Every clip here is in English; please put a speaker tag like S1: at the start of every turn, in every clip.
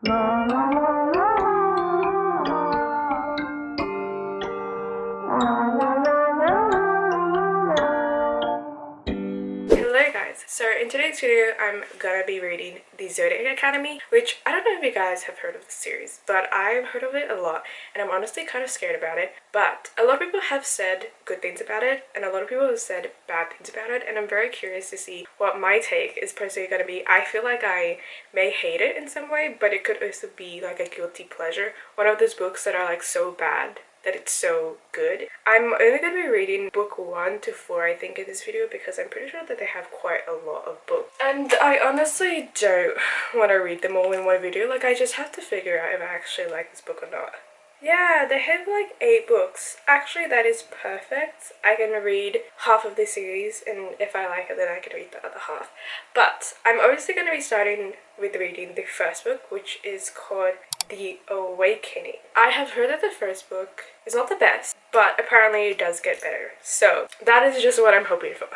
S1: Hello guys, so in today's video I'm gonna be reading the Zodiac Academy, which I don't know if you guys have heard of this series, but I've heard of it a lot and I'm honestly kind of scared about it. But a lot of people have said good things about it and a lot of people have said bad things about it, and I'm very curious to see what my take is personally gonna be. I feel like I may hate it in some way, but it could also be like a guilty pleasure. One of those books that are like so bad that it's so good. I'm only going to be reading book 1 to 4 I think in this video because I'm pretty sure that they have quite a lot of books. And I honestly don't want to read them all in one video. Like, I just have to figure out if I actually like this book or not. Yeah, they have like 8 books. Actually, that is perfect. I can read half of the series, and if I like it then I can read the other half. But I'm obviously going to be starting with reading the first book, which is called The Awakening. I have heard that the first book is not the best, but apparently it does get better. So that is just what I'm hoping for.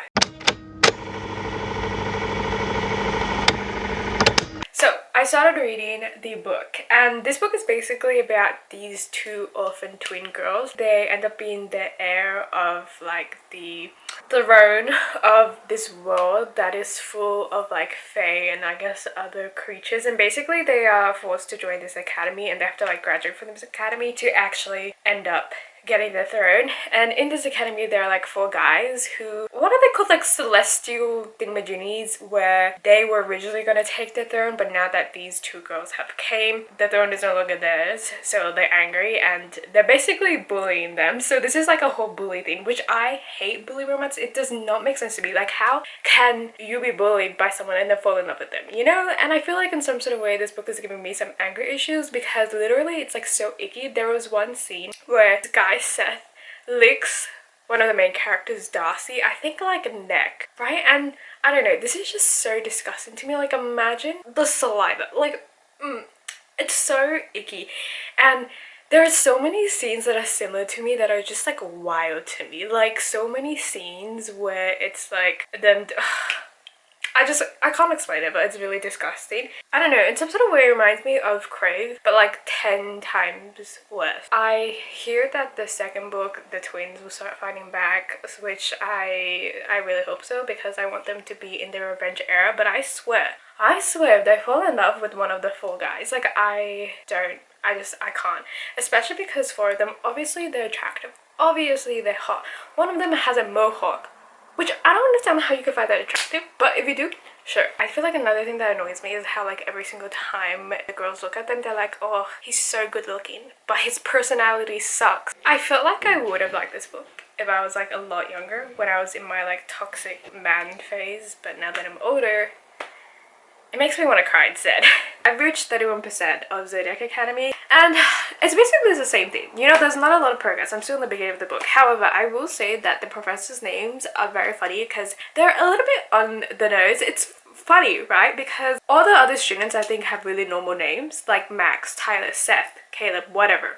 S1: So I started reading the book, and this book is basically about these 2 orphan twin girls. They end up being the heir of like the throne of this world that is full of like fae and I guess other creatures, and basically they are forced to join this academy and they have to like graduate from this academy to actually end up getting the throne. And in this academy there are like 4 guys who, what are they called, like celestial thingamajiggies, where they were originally going to take the throne, but now that these 2 girls have came, the throne is no longer theirs, so they're angry and they're basically bullying them. So this is like a whole bully thing, which I hate bully romance. It does not make sense to me. Like, how can you be bullied by someone and then fall in love with them, you know? And I feel like in some sort of way this book is giving me some anger issues because literally it's like so icky. There was one scene where this guy Seth licks one of the main characters, Darcy, I think like a neck, right? And I don't know, this is just so disgusting to me. Like, imagine the saliva, like it's so icky. And there are so many scenes that are similar to me that are just like wild to me. Like, so many scenes where it's like them I can't explain it, but it's really disgusting. I don't know, in some sort of way it reminds me of Crave, but like 10 times worse. I hear that the second book, the twins will start fighting back, which I really hope so, because I want them to be in the revenge era. But I swear if they fall in love with one of the 4 guys, like, I can't. Especially because 4 of them, obviously they're attractive, obviously they're hot. One of them has a mohawk, which I don't understand how you could find that attractive, but if you do, sure. I feel like another thing that annoys me is how like every single time the girls look at them, they're like, oh, he's so good looking, but his personality sucks. I felt like I would have liked this book if I was like a lot younger, when I was in my like toxic man phase, but now that I'm older, it makes me want to cry instead. I've reached 31% of Zodiac Academy, and it's basically the same thing. You know, there's not a lot of progress. I'm still in the beginning of the book. However, I will say that the professors' names are very funny because they're a little bit on the nose. It's funny, right? Because all the other students, I think, have really normal names, like Max, Tyler, Seth, Caleb, whatever.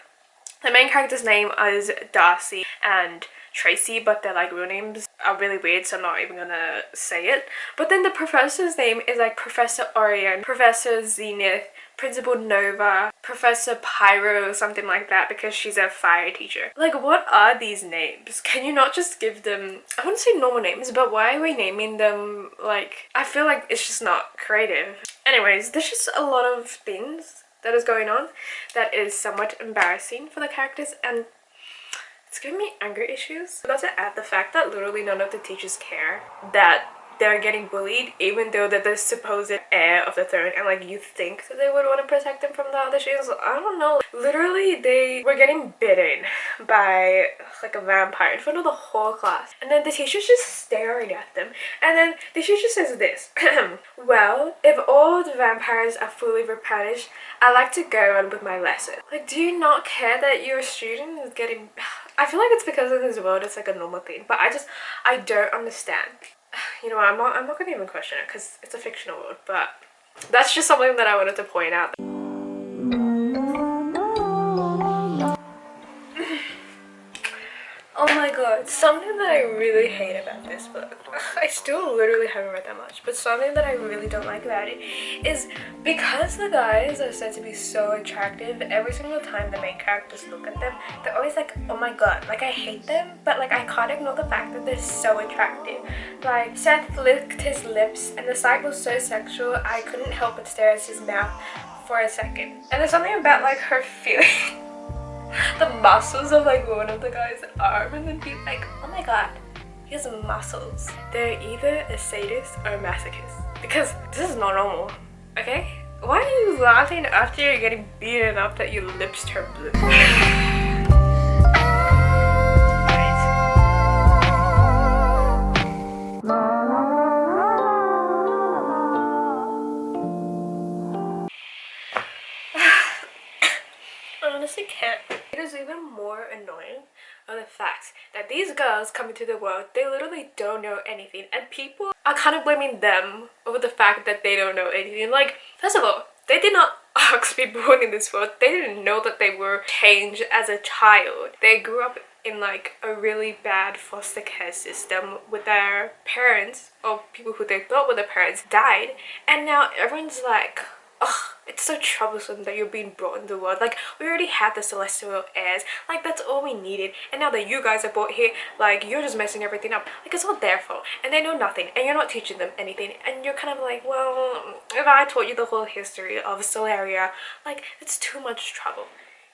S1: The main character's name is Darcy and Tracy, but their like real names are really weird, so I'm not even gonna say it. But then the professor's name is like Professor Orion, Professor Zenith, Principal Nova, Professor Pyro, something like that, because she's a fire teacher. Like, what are these names? Can you not just give them, I wouldn't say normal names, but why are we naming them like, I feel like it's just not creative. Anyways, there's just a lot of things that is going on that is somewhat embarrassing for the characters, and it's giving me anger issues. I'm about to add the fact that literally none of the teachers care that they're getting bullied, even though they're the supposed heir of the throne, and like you think that they would want to protect them from the other students. I don't know. Literally, they were getting bitten by like a vampire in front of the whole class, and then the teacher's just staring at them, and then the teacher says this: well, if all the vampires are fully replenished, I like to go on with my lesson. Like, do you not care that your student is getting... I feel like it's because in this world it's like a normal thing, but I don't understand. You know what, I'm not gonna even question it because it's a fictional world, but that's just something that I wanted to point out. Oh my god, Something that I really hate about this book, I still literally haven't read that much, but something that I really don't like about it is because the guys are said to be so attractive, every single time the main characters look at them, they're always like, oh my god, like I hate them, but like I can't ignore the fact that they're so attractive. Like Seth licked his lips and the sight was so sexual, I couldn't help but stare at his mouth for a second. And there's something about like her feeling the muscles of like one of the guy's arm and then be like, oh my god, he has muscles. They're either a sadist or a masochist, because this is not normal, okay? Why are you laughing after you're getting beaten up that your lips turn blue? I honestly can't. It is even more annoying of the fact that these girls come into the world, they literally don't know anything, and people are kind of blaming them over the fact that they don't know anything. Like, first of all, they did not ask to be born in this world. They didn't know that they were changed as a child. They grew up in like a really bad foster care system with their parents, or people who they thought were their parents, died, and now everyone's like, ugh, it's so troublesome that you're being brought into the world. Like, we already had the celestial heirs, like that's all we needed, and now that you guys are brought here, like you're just messing everything up. Like, it's all their fault, and they know nothing, and you're not teaching them anything, and you're kind of like, well, if I taught you the whole history of Solaria, like it's too much trouble.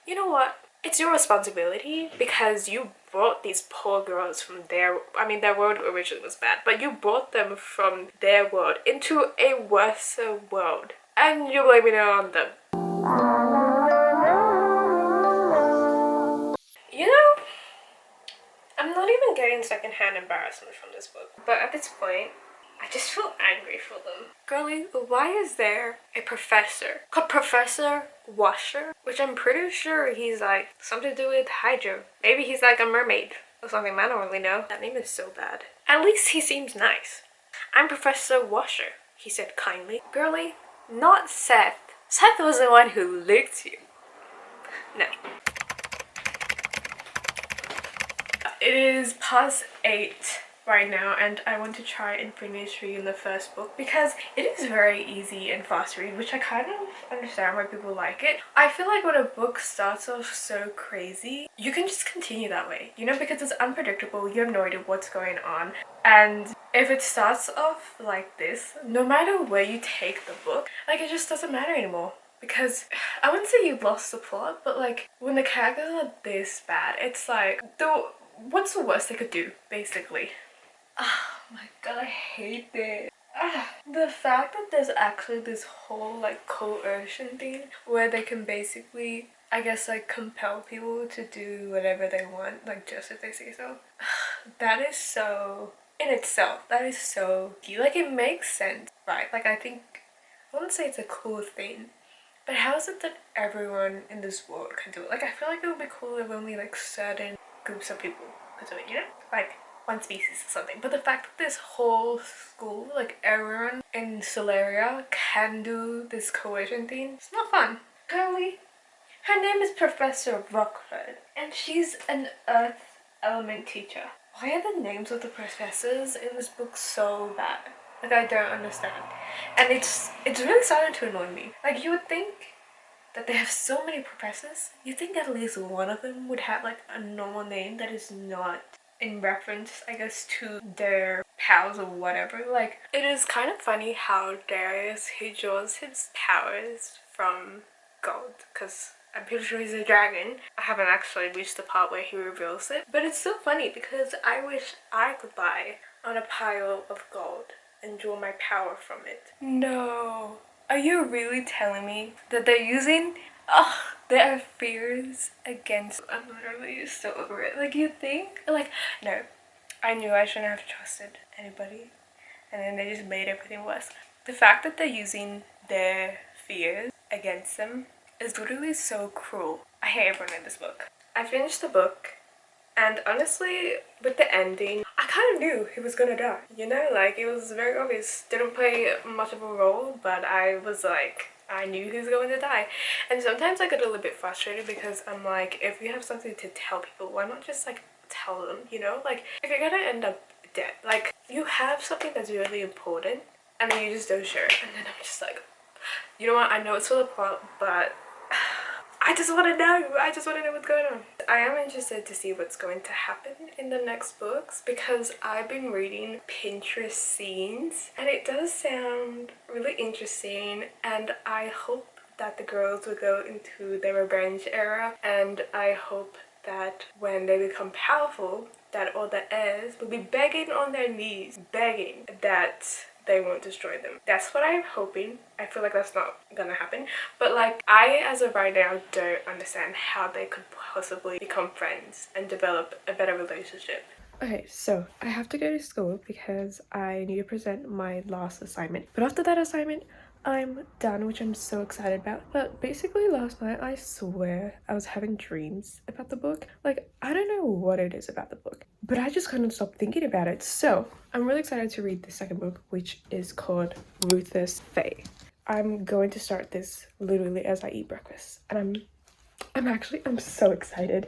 S1: You know what? It's your responsibility, because you brought these poor girls from their, I mean their world originally was bad, but you brought them from their world into a worse world, and you're blaming it on them. You know, I'm not even getting secondhand embarrassment from this book, but at this point, I just feel angry for them. Girlie, why is there a professor called Professor Washer? Which I'm pretty sure he's like something to do with Hydro. Maybe he's like a mermaid or something, I don't really know. That name is so bad. At least he seems nice. I'm Professor Washer, he said kindly. Girlie, not Seth. Seth was the one who licked you. No. It is past 8 right now, and I want to try and finish reading the first book because it is very easy and fast read, which I kind of understand why people like it. I feel like when a book starts off so crazy, you can just continue that way, you know, because it's unpredictable, you have no idea what's going on. And if it starts off like this, no matter where you take the book, like it just doesn't matter anymore. Because I wouldn't say you've lost the plot, but like when the characters are this bad, it's like, what's the worst they could do, basically? Oh my god, I hate this. The fact that there's actually this whole like coercion thing where they can basically, I guess, like compel people to do whatever they want, like just if they say so. That is so, in itself, that is so deep. Like it makes sense, right? Like I wouldn't say it's a cool thing, but how is it that everyone in this world can do it? Like I feel like it would be cool if only like certain groups of people could do it, you know? Like one species or something. But the fact that this whole school, like everyone in Solaria can do this coercion thing, it's not fun. Girlie, her name is Professor Rockford, and she's an earth element teacher. Why are the names of the professors in this book so bad? Like I don't understand. And it's really starting to annoy me. Like you would think that they have so many professors, you think at least one of them would have like a normal name that is not in reference, I guess, to their powers or whatever. Like, it is kind of funny how Darius, he draws his powers from gold, because I'm pretty sure he's a dragon. I haven't actually reached the part where he reveals it, but it's so funny because I wish I could lie on a pile of gold and draw my power from it. No. Are you really telling me that they're using their fears against— I'm literally so over it. Like you think, like, no, I knew I shouldn't have trusted anybody, and then they just made everything worse. The fact that they're using their fears against them is literally so cruel. I hate everyone in this book. I finished the book, and honestly, with the ending, I kind of knew he was gonna die, you know? Like, it was very obvious. Didn't play much of a role, but I was like, I knew he was going to die. And sometimes I get a little bit frustrated because I'm like, if you have something to tell people, why not just like tell them, you know? Like, if you're gonna end up dead, like, you have something that's really important and then you just don't share it. And then I'm just like, you know what, I know it's for the plot, but I just want to know. I just want to know what's going on. I am interested to see what's going to happen in the next books because I've been reading Pinterest scenes and it does sound really interesting, and I hope that the girls will go into their revenge era, and I hope that when they become powerful, that all the heirs will be begging on their knees, begging that they won't destroy them. That's what I'm hoping. I feel like that's not gonna happen, but like, I as of right now don't understand how they could possibly become friends and develop a better relationship. Okay, so I have to go to school because I need to present my last assignment, but after that assignment I'm done, which I'm so excited about. But basically last night, I swear I was having dreams about the book. Like, I don't know what it is about the book, but I just couldn't stop thinking about it. So I'm really excited to read the second book, which is called Ruthless Fae. I'm going to start this literally as I eat breakfast, and I'm so excited.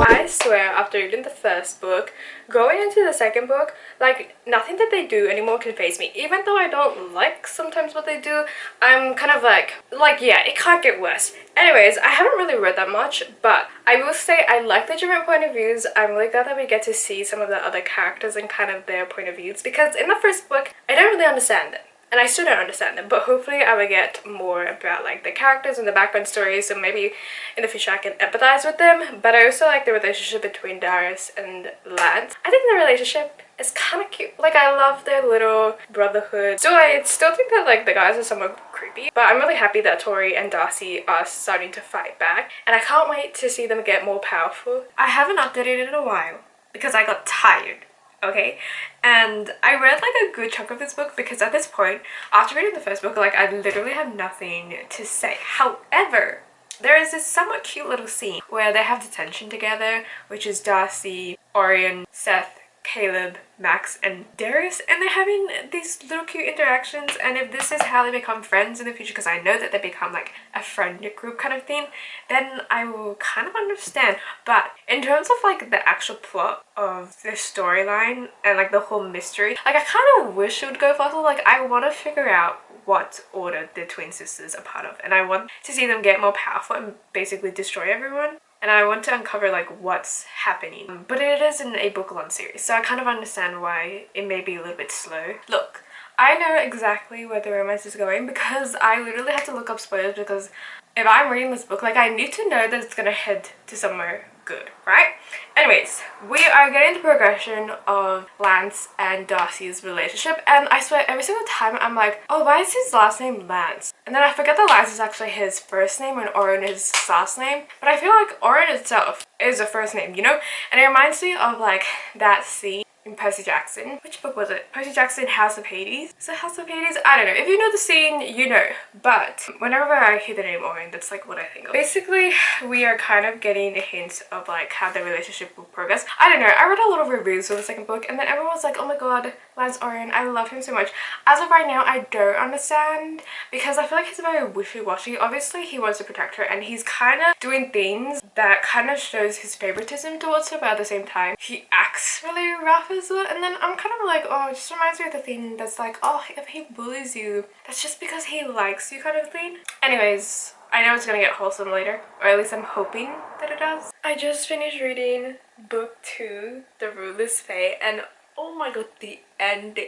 S1: I swear, after reading the first book, going into the second book, like, nothing that they do anymore can faze me. Even though I don't like sometimes what they do, I'm kind of like, yeah, it can't get worse. Anyways, I haven't really read that much, but I will say I like the different point of views. I'm really glad that we get to see some of the other characters and kind of their point of views, because in the first book, I don't really understand them. And I still don't understand them, but hopefully I will get more about like the characters and the background stories, so maybe in the future I can empathize with them. But I also like the relationship between Darius and Lance. I think the relationship is kind of cute. Like, I love their little brotherhood. So I still think that like the guys are somewhat creepy, but I'm really happy that Tori and Darcy are starting to fight back, and I can't wait to see them get more powerful. I haven't updated in a while because I got tired. Okay, and I read like a good chunk of this book because at this point, after reading the first book, like, I literally have nothing to say. However, there is this somewhat cute little scene where they have detention together, which is Darcy, Orion, Seth, Caleb, Max, and Darius, and they're having these little cute interactions. And if this is how they become friends in the future, because I know that they become like a friend group kind of thing, then I will kind of understand. But in terms of like the actual plot of the storyline and like the whole mystery, like, I kind of wish it would go faster. Like, I want to figure out what order the twin sisters are part of, and I want to see them get more powerful and basically destroy everyone. And I want to uncover like what's happening. But it is in a book-long series, so I kind of understand why it may be a little bit slow. Look, I know exactly where the romance is going because I literally had to look up spoilers, because if I'm reading this book, like, I need to know that it's gonna head to somewhere good, right? Anyways, we are getting the progression of Lance and Darcy's relationship, and I swear every single time I'm like, oh, why is his last name Lance? And then I forget that Lance is actually his first name and Orion is his last name, but I feel like Orion itself is a first name, you know? And it reminds me of like that scene in Percy Jackson. Which book was it? Percy Jackson, House of Hades? Is it House of Hades? I don't know. If you know the scene, you know. But whenever I hear the name Orion, that's like what I think of. Basically, we are kind of getting a hint of like how the relationship will progress. I don't know. I read a lot of reviews for the second book, and then everyone was like, oh my god, Lance Orion, I love him so much. As of right now, I don't understand, because I feel like he's very wishy-washy. Obviously, he wants to protect her, and he's kind of doing things that kind of shows his favoritism towards her, but at the same time, he acts really rough as well. And then I'm kind of like, oh, it just reminds me of the thing that's like, oh, if he bullies you, that's just because he likes you kind of thing. Anyways, I know it's gonna get wholesome later, or at least I'm hoping that it does. I just finished reading book 2, The Ruthless Fae, and oh my god, the end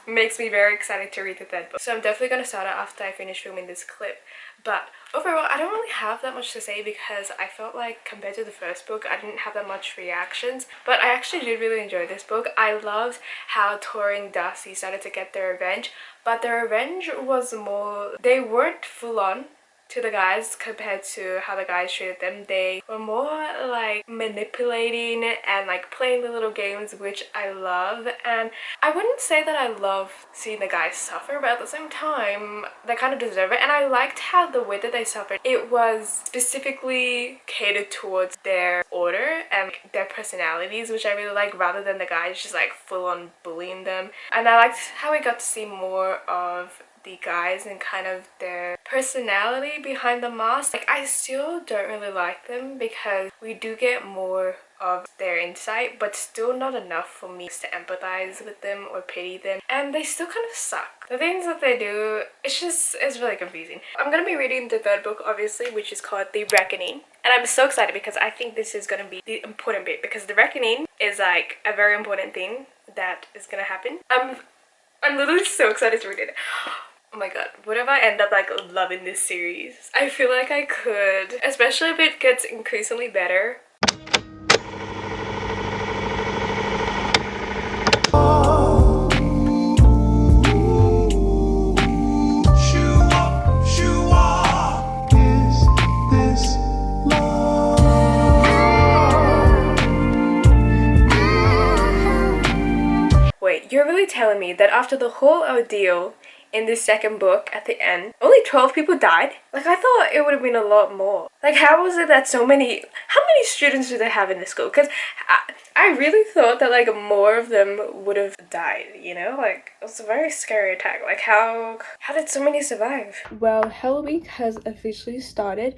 S1: makes me very excited to read the third book. So I'm definitely gonna start it after I finish filming this clip. But overall, I don't really have that much to say because I felt like compared to the first book, I didn't have that much reactions. But I actually did really enjoy this book. I loved how Tori and Darcy started to get their revenge, but their revenge was more, they weren't full on to the guys compared to how the guys treated them. They were more like manipulating and like playing the little games, which I love. And I wouldn't say that I love seeing the guys suffer, but at the same time they kind of deserve it. And I liked how the way that they suffered, it was specifically catered towards their order and their personalities, which I really like, rather than the guys just like full on bullying them. And I liked how we got to see more of the guys and kind of their personality behind the mask. Like, I still don't really like them because we do get more of their insight, but still not enough for me to empathize with them or pity them, and they still kind of suck. The things that they do, it's really confusing. I'm gonna be reading the third book, obviously, which is called The Reckoning, and I'm so excited because I think this is gonna be the important bit, because the reckoning is like a very important thing that is gonna happen. I'm literally so excited to read it. Oh my god, what if I end up like loving this series? I feel like I could, especially if it gets increasingly better. Wait, you're really telling me that after the whole ordeal in this second book at the end, only 12 people died? Like, I thought it would have been a lot more. Like, how was it that how many students do they have in this school? Because I really thought that like more of them would have died, you know? Like, it was a very scary attack. Like, how did so many survive? Well, Hell Week has officially started,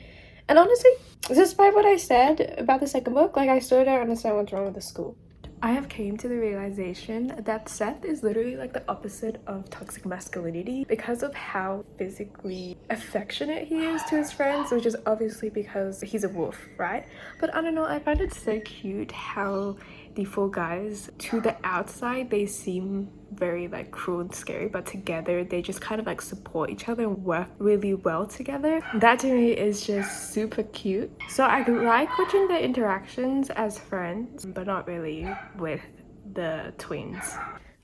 S1: and honestly, despite what I said about the second book, like, I still don't understand what's wrong with the school. I have came to the realization that Seth is literally like the opposite of toxic masculinity because of how physically affectionate he is to his friends, which is obviously because he's a wolf, right? But I don't know, I find it so cute how the four guys, to the outside, they seem very like cruel and scary, but together they just kind of like support each other and work really well together. That to me is just super cute. So I like watching their interactions as friends, but not really with the twins.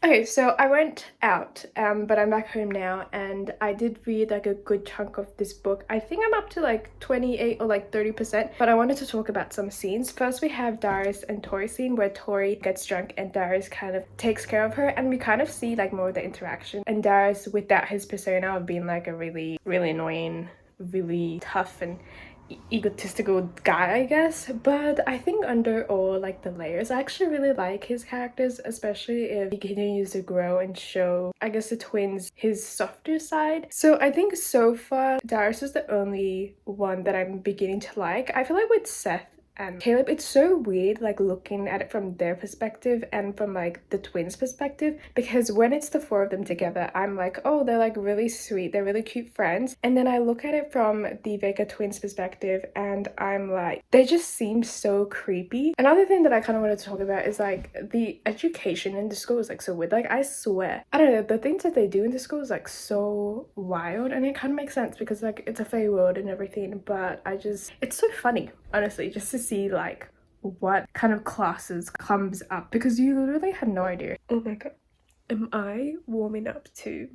S1: Okay, so I went out, but I'm back home now, and I did read like a good chunk of this book. I think I'm up to like 28 or like 30%, but I wanted to talk about some scenes. First, we have Darius and Tori scene where Tori gets drunk and Darius kind of takes care of her, and we kind of see like more of the interaction. And Darius, without his persona of being like a really, really annoying, really tough and egotistical guy, I guess. But I think under all like the layers, I actually really like his characters, especially if he continues to grow and show, I guess, the twins his softer side. So I think so far Darius is the only one that I'm beginning to like. I feel like with Seth and Caleb, it's so weird like looking at it from their perspective and from like the twins' perspective, because when it's the four of them together, I'm like, oh, they're like really sweet, they're really cute friends. And then I look at it from the Vega twins' perspective and I'm like, they just seem so creepy. Another thing that I kind of wanted to talk about is like the education in the school is like so weird. Like, I swear, I don't know, the things that they do in the school is like so wild, and it kind of makes sense because like it's a Fae world and everything, but it's so funny, honestly, just to see like what kind of classes comes up, because you literally had no idea. Oh my god, am I warming up to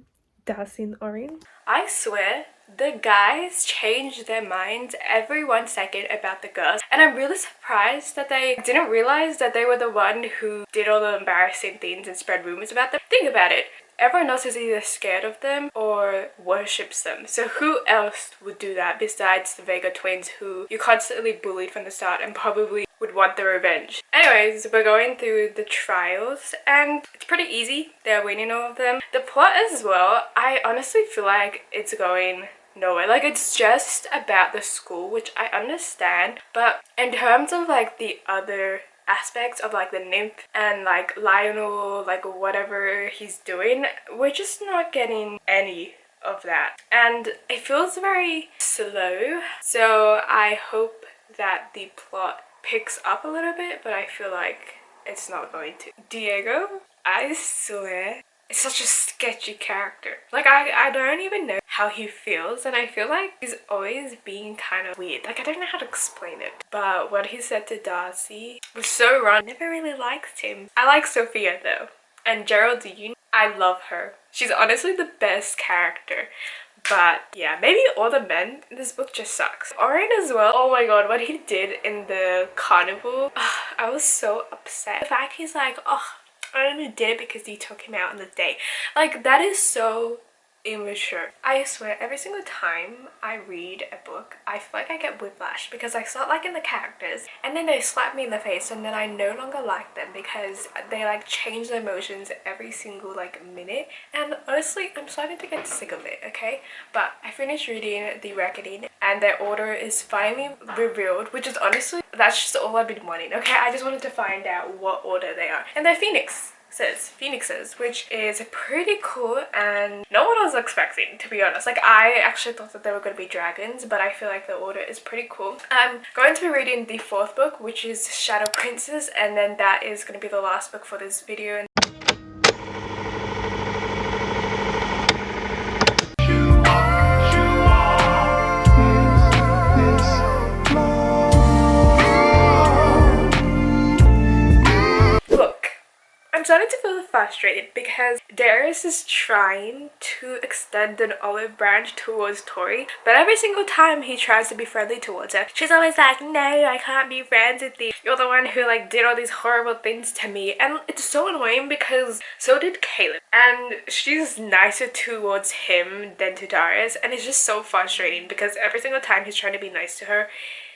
S1: dousing orange? I swear the guys change their minds every 1 second about the girls, and I'm really surprised that they didn't realize that they were the one who did all the embarrassing things and spread rumors about them. Think about it. Everyone else is either scared of them or worships them. So who else would do that besides the Vega twins, who you constantly bullied from the start and probably would want the revenge? Anyways, we're going through the trials and it's pretty easy. They're winning all of them. The plot as well, I honestly feel like it's going nowhere. Like, it's just about the school, which I understand, but in terms of like the other aspects of like the nymph and like Lionel, like whatever he's doing, we're just not getting any of that, and it feels very slow. So I hope that the plot picks up a little bit, but I feel like it's not going to. Diego, I swear, is such a sketchy character. Like, I don't even know how he feels, and I feel like he's always being kind of weird. Like, I don't know how to explain it, but what he said to Darcy was so wrong. I never really liked him. I like Sophia though, and Geraldine, I love her. She's honestly the best character, But yeah, maybe all the men in this book just sucks. Oren as well. Oh my god, what he did in the carnival. I was so upset. The fact he's like, oh, I only did it because you took him out on the date. Like, that is so immature. I swear, every single time I read a book, I feel like I get whiplash because I start liking the characters and then they slap me in the face and then I no longer like them because they like change their emotions every single like minute, and honestly I'm starting to get sick of it, okay? But I finished reading The Reckoning and their order is finally revealed, which is honestly, that's just all I've been wanting, okay? I just wanted to find out what order they are, and they're phoenixes, which is pretty cool and not what I was expecting, to be honest. Like, I actually thought that they were going to be dragons, but I feel like the order is pretty cool. I'm going to be reading the 4th book, which is Shadow Princess, and then that is going to be the last book for this video. I'm starting to feel frustrated because Darius is trying to extend an olive branch towards Tori, but every single time he tries to be friendly towards her, she's always like, no, I can't be friends with you. You're the one who like did all these horrible things to me. And it's so annoying because so did Caleb, and she's nicer towards him than to Darius, and it's just so frustrating because every single time he's trying to be nice to her,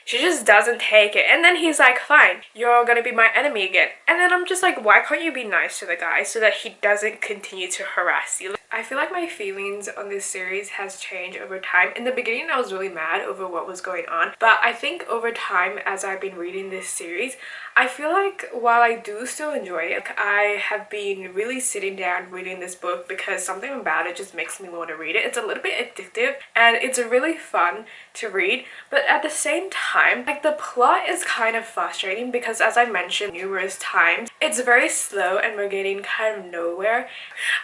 S1: she just doesn't take it. And then he's like, fine, you're gonna be my enemy again. And then I'm just like, why can't you be nice to the guy so that he doesn't continue to harass you? I feel like my feelings on this series has changed over time. In the beginning, I was really mad over what was going on. But I think over time, as I've been reading this series, I feel like while I do still enjoy it, I have been really sitting down reading this book because something about it just makes me want to read it. It's a little bit addictive and it's really fun to read, but at the same time, like, the plot is kind of frustrating because, as I mentioned numerous times, it's very slow and we're getting kind of nowhere.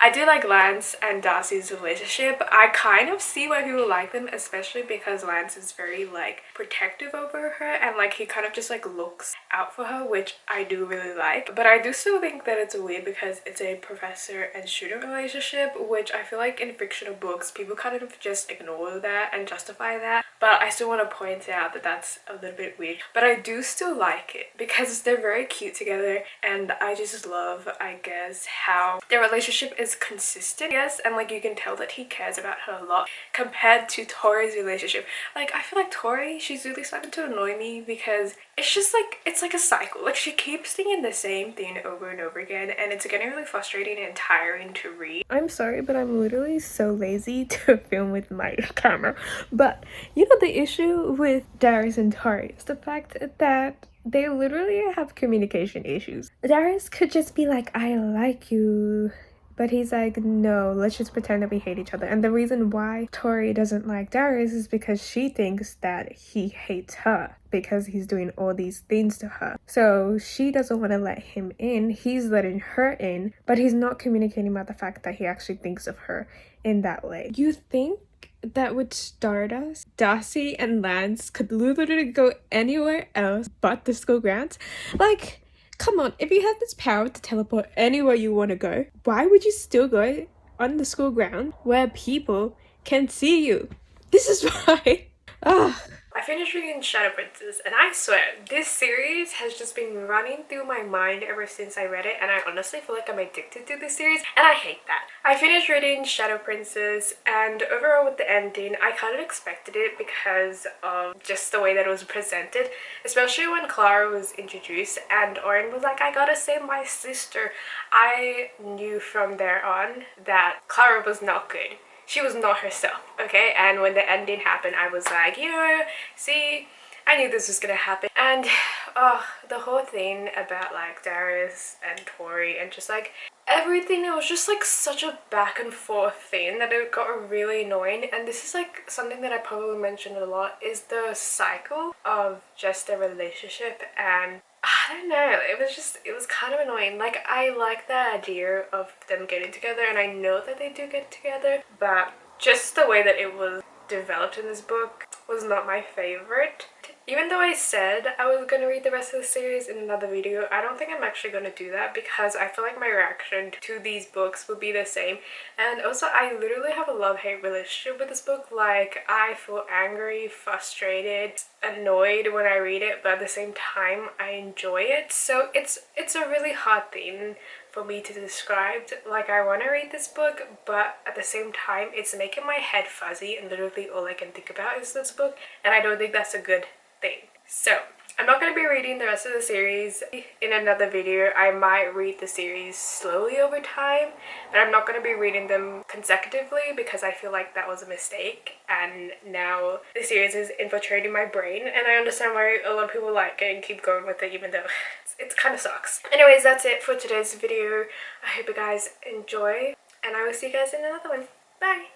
S1: I do like Lance and Darcy's relationship. I kind of see why people like them, especially because Lance is very like protective over her and like he kind of just like looks out for her, which I do really like. But I do still think that it's weird because it's a professor and student relationship, which I feel like in fictional books people kind of just ignore that and justify that. But I still want to point out that that's a little bit weird. But I do still like it because they're very cute together and I just love, I guess, how their relationship is consistent, yes, and like you can tell that he cares about her a lot compared to Tori's relationship. Like, I feel like Tori, she's really starting to annoy me because it's just like, it's like a cycle. Like, she keeps singing the same thing over and over again and it's getting really frustrating and tiring to read. I'm sorry, but I'm literally so lazy to film with my camera. But you know, the issue with Darius and Tori is the fact that they literally have communication issues. Darius could just be like, I like you, but he's like, no, let's just pretend that we hate each other. And the reason why Tori doesn't like Darius is because she thinks that he hates her because he's doing all these things to her. So she doesn't want to let him in. He's letting her in, but he's not communicating about the fact that he actually thinks of her in that way. You think that with Stardust, Darcy and Lance could literally go anywhere else but the school grounds? Like, come on, if you have this power to teleport anywhere you want to go, why would you still go on the school ground where people can see you? This is why. I finished reading Shadow Princess and I swear this series has just been running through my mind ever since I read it, and I honestly feel like I'm addicted to this series and I hate that. I finished reading Shadow Princess and overall with the ending I kind of expected it because of just the way that it was presented, especially when Clara was introduced and Oren was like, I gotta save my sister. I knew from there on that Clara was not good. She was not herself, okay? And when the ending happened, I was like, you know, see, I knew this was gonna happen. And the whole thing about like Darius and Tori and just like everything, it was just like such a back and forth thing that it got really annoying. And this is like something that I probably mentioned a lot, is the cycle of just their relationship. And I don't know, it was kind of annoying. Like, I like the idea of them getting together and I know that they do get together, but just the way that it was developed in this book was not my favorite. Even though I said I was gonna read the rest of the series in another video, I don't think I'm actually gonna do that because I feel like my reaction to these books would be the same. And also, I literally have a love-hate relationship with this book. Like, I feel angry, frustrated, annoyed when I read it, but at the same time I enjoy it. So it's a really hard thing for me to describe. Like, I want to read this book, but at the same time it's making my head fuzzy and literally all I can think about is this book, and I don't think that's a good thing. So I'm not going to be reading the rest of the series in another video. I might read the series slowly over time, and I'm not going to be reading them consecutively because I feel like that was a mistake, and now the series is infiltrating my brain, and I understand why a lot of people like it and keep going with it even though it kind of sucks. Anyways, that's it for today's video. I hope you guys enjoy, and I will see you guys in another one. Bye!